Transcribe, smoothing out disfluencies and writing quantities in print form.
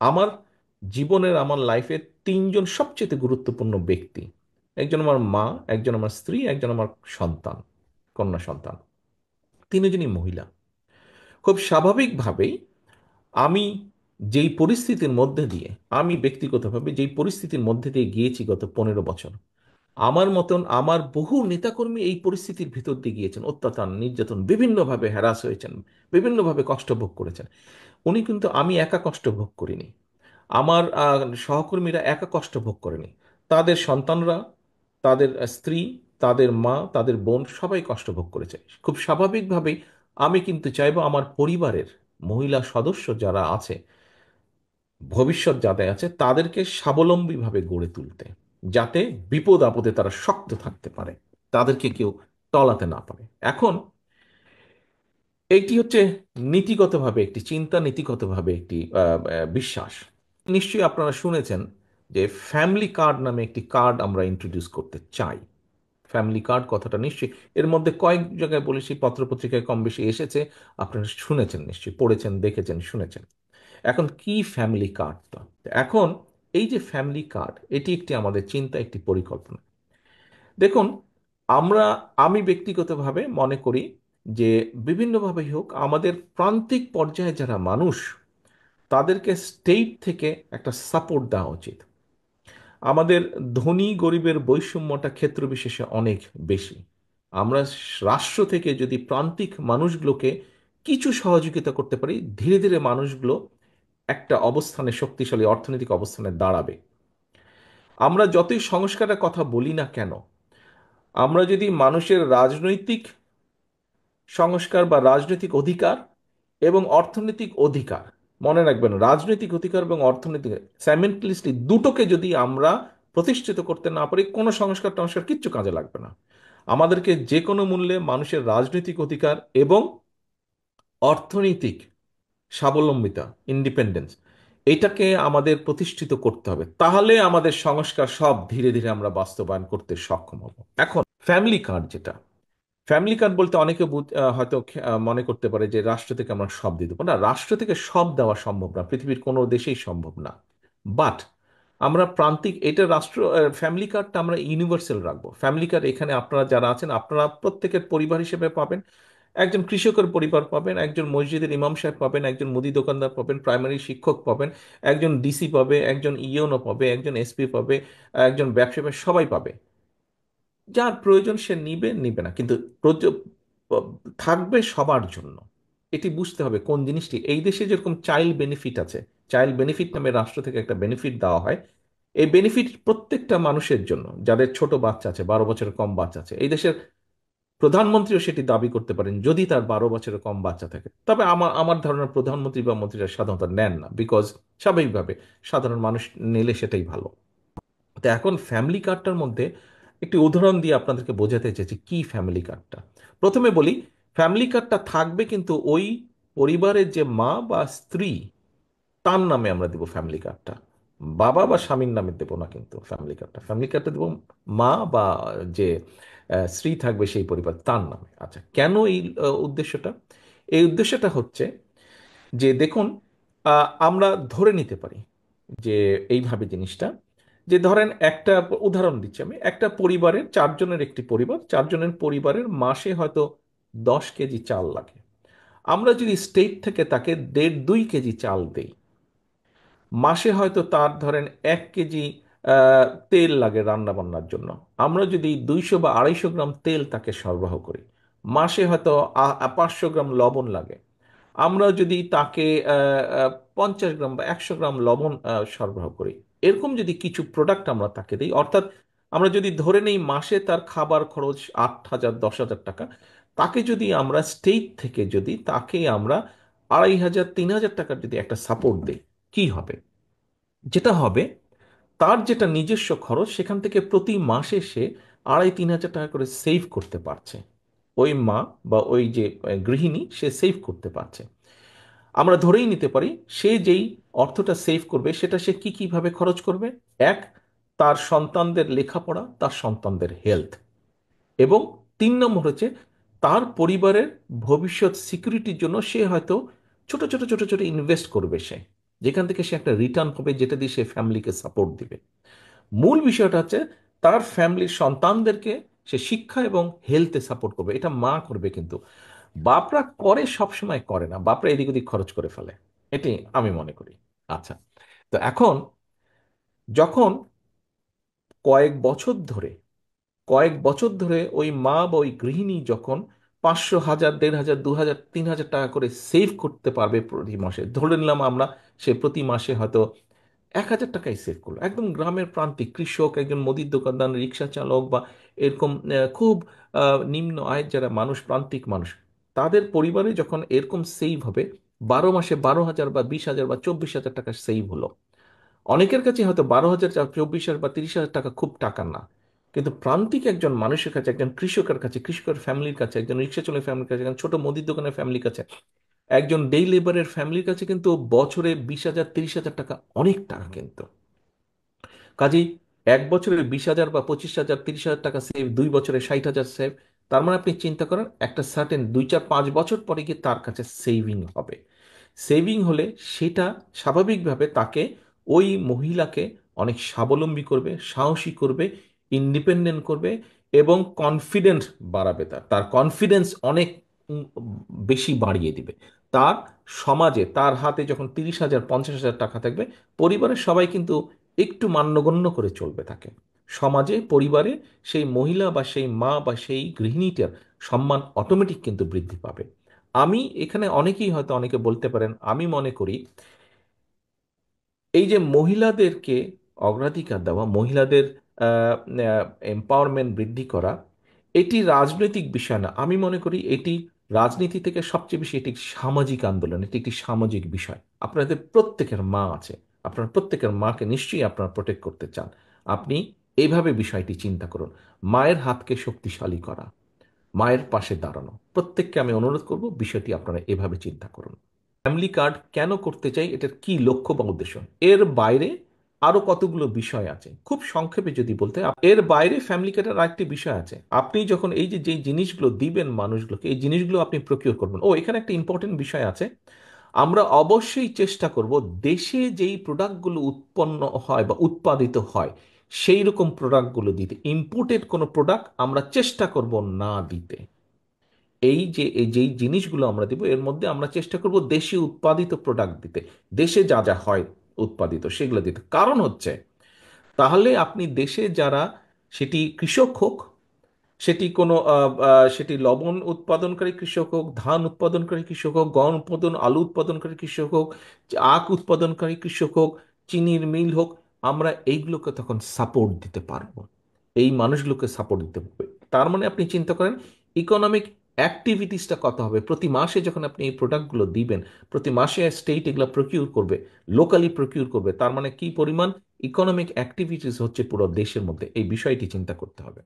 আমার জীবনের, আমার লাইফের তিনজন সবচেয়ে গুরুত্বপূর্ণ ব্যক্তি, একজন আমার মা, একজন আমার স্ত্রী, একজন আমার সন্তান, কন্যা সন্তান, তিনজনই মহিলা। খুব স্বাভাবিকভাবেই আমি যেই পরিস্থিতির মধ্যে দিয়ে, আমি ব্যক্তিগতভাবে যেই পরিস্থিতির মধ্যে দিয়ে গিয়েছি গত 15 বছর, আমার মতন আমার বহু নেতাকর্মী এই পরিস্থিতির ভিতর দিয়ে গিয়েছেন, অত্যাচার নির্যাতন, বিভিন্নভাবে হ্যারাস হয়েছেন, বিভিন্নভাবে কষ্ট ভোগ করেছেন। উনি কিন্তু, আমি একা কষ্ট ভোগ করিনি, আমার সহকর্মীরা একা কষ্ট ভোগ করেনি, তাদের সন্তানরা, তাদের স্ত্রী, তাদের মা, তাদের বোন সবাই কষ্ট ভোগ করেছে। খুব স্বাভাবিকভাবেই আমি কিন্তু চাইবো আমার পরিবারের মহিলা সদস্য যারা আছে, ভবিষ্যৎ যাদের আছে, তাদেরকে স্বাবলম্বীভাবে গড়ে তুলতে, যাতে বিপদ আপদে তারা শক্ত থাকতে পারে, তাদেরকে কেউ টলাতে না পারে। এখন এইটি হচ্ছে নীতিগতভাবে একটি চিন্তা, নীতিগতভাবে একটি বিশ্বাস। নিশ্চয়ই আপনারা শুনেছেন যে ফ্যামিলি কার্ড নামে একটি কার্ড আমরা ইন্ট্রোডিউস করতে চাই। ফ্যামিলি কার্ড কথাটা নিশ্চয়ই এর মধ্যে কয়েক জায়গায় বলেছি, পত্রপত্রিকায় কম বেশি এসেছে, আপনারা শুনেছেন, নিশ্চয়ই পড়েছেন, দেখেছেন, শুনেছেন। এখন কি ফ্যামিলি কার্ডটা? এখন এই যে ফ্যামিলি কার্ড, এটি একটি আমাদের চিন্তা, একটি পরিকল্পনা। দেখুন, আমরা, আমি ব্যক্তিগতভাবে মনে করি যে বিভিন্নভাবেই হোক, আমাদের প্রান্তিক পর্যায়ে যারা মানুষ, তাদেরকে স্টেট থেকে একটা সাপোর্ট দেওয়া উচিত। আমাদের ধনী গরিবের বৈষম্যটা ক্ষেত্র বিশেষে অনেক বেশি। আমরা রাষ্ট্র থেকে যদি প্রান্তিক মানুষগুলোকে কিছু সহযোগিতা করতে পারি, ধীরে ধীরে মানুষগুলো একটা অবস্থানে, শক্তিশালী অর্থনৈতিক অবস্থানে দাঁড়াবে। আমরা যতই সংস্কারের কথা বলি না কেন, আমরা যদি মানুষের রাজনৈতিক সংস্কার বা রাজনৈতিক অধিকার এবং অর্থনৈতিক অধিকার, মনে রাখবেন, রাজনৈতিক অধিকার এবং অর্থনৈতিক সাইমেন্টালিস্টলি দুটোকে যদি আমরা প্রতিষ্ঠিত করতে না পারি, কোনো সংস্কার টংস্কার কিচ্ছু কাজে লাগবে না। আমাদেরকে যে কোনো মূল্যে মানুষের রাজনৈতিক অধিকার এবং অর্থনৈতিক স্বাবলম্বিতা, ইন্ডিপেন্ডেন্স, এটাকে আমাদের প্রতিষ্ঠিত করতে হবে। তাহলে আমাদের সংস্কার সব ধীরে ধীরে আমরা বাস্তবায়ন করতে সক্ষম হব। এখন ফ্যামিলি কার্ড যেটা, ফ্যামিলি কার্ড বলতে অনেকে হয়তো মনে করতে পারে যে রাষ্ট্র থেকে আমরা সব দিয়ে দেবো। না, রাষ্ট্র থেকে সব দেওয়া সম্ভব না, পৃথিবীর কোনো দেশেই সম্ভব না। বাট আমরা প্রান্তিক, এটা রাষ্ট্র, ফ্যামিলি কার্ডটা আমরা ইউনিভার্সাল রাখবো। ফ্যামিলি কার্ড এখানে আপনারা যারা আছেন, আপনারা প্রত্যেকের পরিবার হিসেবে পাবেন। একজন কৃষকের পরিবার পাবেন, একজন মসজিদের ইমাম সাহেব পাবেন, একজন মুদি দোকানদার পাবেন, প্রাইমারি শিক্ষক পাবেন, একজন ডিসি পাবে, একজন ইওনো পাবে, একজন এসপি পাবে, একজন ব্যবসায়ী পাবে, সবাই পাবে। যার প্রয়োজন সে নিবে, নিবে না, কিন্তু থাকবে সবার জন্য। এটি বুঝতে হবে কোন জিনিসটি। এই দেশে যেরকম চাইল্ড বেনিফিট আছে, চাইল্ড বেনিফিট নামে রাষ্ট্র থেকে একটা বেনিফিট দেওয়া হয়, এই বেনিফিট প্রত্যেকটা মানুষের জন্য, যাদের ছোট বাচ্চা আছে, 12 বছরের কম বাচ্চা আছে। এই দেশের প্রধানমন্ত্রীও সেটি দাবি করতে পারেন যদি তার 12 বছরের কম বাচ্চা থাকে। তবে আমার আমার ধারণা প্রধানমন্ত্রী বা মন্ত্রীরা সাধারণত নেন না, বিকজ স্বাভাবিকভাবে সাধারণ মানুষ নিলে সেটাই ভালো। তো এখন ফ্যামিলি কার্ডটার মধ্যে একটি উদাহরণ দিয়ে আপনাদেরকে বোঝাতে চেয়েছি কি ফ্যামিলি কার্ডটা। প্রথমে বলি, ফ্যামিলি কার্ডটা থাকবে কিন্তু ওই পরিবারের যে মা বা স্ত্রী, তার নামে আমরা দেবো ফ্যামিলি কার্ডটা। বাবা বা স্বামীর নামে দেবো না কিন্তু ফ্যামিলি কার্ডটা। ফ্যামিলি কার্ডটা দেবো মা বা যে স্ত্রী থাকবে সেই পরিবার, তার নামে। আচ্ছা, কেন এই উদ্দেশ্যটা? এই উদ্দেশ্যটা হচ্ছে যে দেখুন, আমরা ধরে নিতে পারি যে এইভাবে জিনিসটা, যে ধরেন একটা উদাহরণ দিচ্ছি আমি, একটা পরিবারের চারজনের, একটি পরিবার, চারজনের পরিবারের মাসে হয়তো 10 কেজি চাল লাগে। আমরা যদি স্টেট থেকে তাকে 1.5-2 কেজি চাল দেই, মাসে হয়তো তার ধরেন 1 কেজি তেল লাগে রান্না বান্নার জন্য। আমরা যদি 200 বা 250 গ্রাম তেল তাকে সরবরাহ করি, মাসে হয়তো 500 গ্রাম লবণ লাগে। আমরা যদি তাকে 50 গ্রাম বা 100 গ্রাম লবণ সরবরাহ করি, এরকম যদি কিছু প্রোডাক্ট আমরা তাকে দিই, অর্থাৎ আমরা যদি ধরে নেই মাসে তার খাবার খরচ 8,000, 10,000 টাকা, তাকে যদি আমরা স্টেট থেকে যদি তাকে আমরা 2,500, 3,000 টাকার যদি একটা সাপোর্ট দিই, কি হবে? যেটা হবে, তার যেটা নিজস্ব খরচ, সেখান থেকে প্রতি মাসে সে 2,500, 3,000 টাকা করে সেভ করতে পারছে। ওই মা বা ওই যে গৃহিণী, সে সেভ করতে পারছে। আমরা ধরেই নিতে পারি সে যেই অর্থটা সেভ করবে, সেটা সে কি কিভাবে খরচ করবে। এক, তার সন্তানদের লেখাপড়া, তার সন্তানদের হেলথ, এবং 3 নম্বর হচ্ছে তার পরিবারের ভবিষ্যৎ সিকিউরিটির জন্য সে হয়তো ছোট ছোট ছোট ছোট ইনভেস্ট করবে সে। যেখান থেকে সে একটা রিটার্ন পাবে, যেটা দিয়ে সে ফ্যামিলিকে সাপোর্ট দিবে। মূল বিষয়টা হচ্ছে তার ফ্যামিলির সন্তানদেরকে সে শিক্ষা এবং হেলথে সাপোর্ট করবে, এটা মা করবে। কিন্তু বাপরা করে, সব সময় করে না, বাপরা এদিক ওদিক খরচ করে ফেলে, এটি আমি মনে করি। আচ্ছা, তো এখন যখন কয়েক বছর ধরে ওই মা বা ওই গৃহিণী যখন 500, 1000, 1500, 2000, 3000 টাকা করে সেভ করতে পারবে প্রতি মাসে, ধরে নিলাম আমরা, সে প্রতি মাসে হয়তো 1000 টাকাই সেভ করলো। একদম গ্রামের প্রান্তিক কৃষক, একজন মুদির দোকানদার, রিক্সা চালক, বা এরকম খুব নিম্ন আয়ের যারা মানুষ, প্রান্তিক মানুষ, তাদের পরিবারে যখন এরকম সেভ হবে, 12 মাসে 12,000 বা 20,000 বা 24,000 টাকা সেভ হলো। অনেকের কাছে হয়তো 12,000, 24,000 বা 30,000 টাকা খুব টাকা না, কিন্তু প্রান্তিক একজন মানুষের কাছে, একজন কৃষকের কাছে, কৃষকের ফ্যামিলির কাছে, একজন রিক্সা চালকের ফ্যামিলির কাছে, একজন ছোট মুদির দোকানের ফ্যামিলির কাছে, একজন ডে লেবারের ফ্যামিলির কাছে কিন্তু বছরে 20,000, 30,000 টাকা অনেক টাকা কিন্তু। কাজেই 1 বছরে 20,000 বা 25,000, 30,000 টাকা সেভ, 2 বছরে 60,000 সেভ। তার মানে আপনি চিন্তা করেন, একটা সার্টেন 2, 4, 5 বছর পরে গিয়ে তার কাছে সেভিং হবে। সেভিং হলে সেটা স্বাভাবিকভাবে তাকে, ওই মহিলাকে অনেক স্বাবলম্বী করবে, সাহসী করবে, ইন্ডিপেন্ডেন্ট করবে, এবং কনফিডেন্স বাড়াবে। তার তার কনফিডেন্স অনেক উম, বেশি বাড়িয়ে দিবে। তার সমাজে তার হাতে যখন 30,000, 50,000 টাকা থাকবে, পরিবারের সবাই কিন্তু একটু মান্যগণ্য করে চলবে তাকে। সমাজে, পরিবারে সেই মহিলা বা সেই মা বা সেই গৃহিণীটার সম্মান অটোমেটিক কিন্তু বৃদ্ধি পাবে। আমি এখানে, অনেকেই হয়তো অনেকে বলতে পারেন, আমি মনে করি এই যে মহিলাদেরকে অগ্রাধিকার দেওয়া, মহিলাদের এম্পাওয়ারমেন্ট বৃদ্ধি করা, এটি রাজনৈতিক বিষয় না। আমি মনে করি এটি রাজনীতি থেকে সবচেয়ে বেশি এটি সামাজিক আন্দোলন, এটি একটি সামাজিক বিষয়। আপনাদের প্রত্যেকের মা আছে, আপনার প্রত্যেকের মাকে নিশ্চয়ই আপনারা প্রোটেক্ট করতে চান। আপনি এইভাবে বিষয়টি চিন্তা করুন, মায়ের হাতকে শক্তিশালী করা, মায়ের পাশে দাঁড়ানো। প্রত্যেককে আমি অনুরোধ করব বিষয়টি আপনারা এভাবে চিন্তা করুন। ফ্যামিলি কার্ড কেন করতে চাই, এটার কি লক্ষ্য বা উদ্দেশ্য, এর বাইরে আরো কতগুলো বিষয় আছে। খুব সংক্ষেপে যদি বলতে, এর বাইরে ফ্যামিলি কার্ডের আরেকটি বিষয় আছে। আপনি যখন এই যে যে জিনিসগুলো দিবেন মানুষগুলোকে, এই জিনিসগুলো আপনি প্রকিউর করবেন। ও, এখানে একটা ইম্পর্টেন্ট বিষয় আছে। আমরা অবশ্যই চেষ্টা করব দেশে যেই প্রোডাক্টগুলো উৎপন্ন হয় বা উৎপাদিত হয় সেই রকম প্রোডাক্টগুলো দিতে। ইম্পোর্টেড কোনো প্রোডাক্ট আমরা চেষ্টা করব না দিতে। এই যেই জিনিসগুলো আমরা দিব, এর মধ্যে আমরা চেষ্টা করব দেশে উৎপাদিত প্রোডাক্ট দিতে, দেশে যা যা হয় উৎপাদিত সেগুলো দিতে। কারণ হচ্ছে, তাহলে আপনি দেশে যারা, সেটি কৃষক হোক, সেটি কোনো সেটি লবণ উৎপাদনকারী কৃষক হোক, ধান উৎপাদনকারী কৃষক হোক, গম উৎপাদন, আলু উৎপাদনকারী কৃষক হোক, আখ উৎপাদনকারী কৃষক হোক, চিনির মিল হোক, আমরা এইগুলোকে তখন সাপোর্ট দিতে পারবো, এই মানুষগুলোকে সাপোর্ট দিতে পারবে। তার মানে আপনি চিন্তা করেন ইকোনমিক অ্যাক্টিভিটিসটা কত হবে প্রতি মাসে, যখন আপনি এই প্রোডাক্টগুলো দিবেন, প্রতি মাসে স্টেট এগুলো প্রকিউর করবে, লোকালি প্রকিউর করবে, তার মানে কি পরিমাণ ইকোনমিক অ্যাক্টিভিটিস হচ্ছে পুরো দেশের মধ্যে, এই বিষয়টি চিন্তা করতে হবে।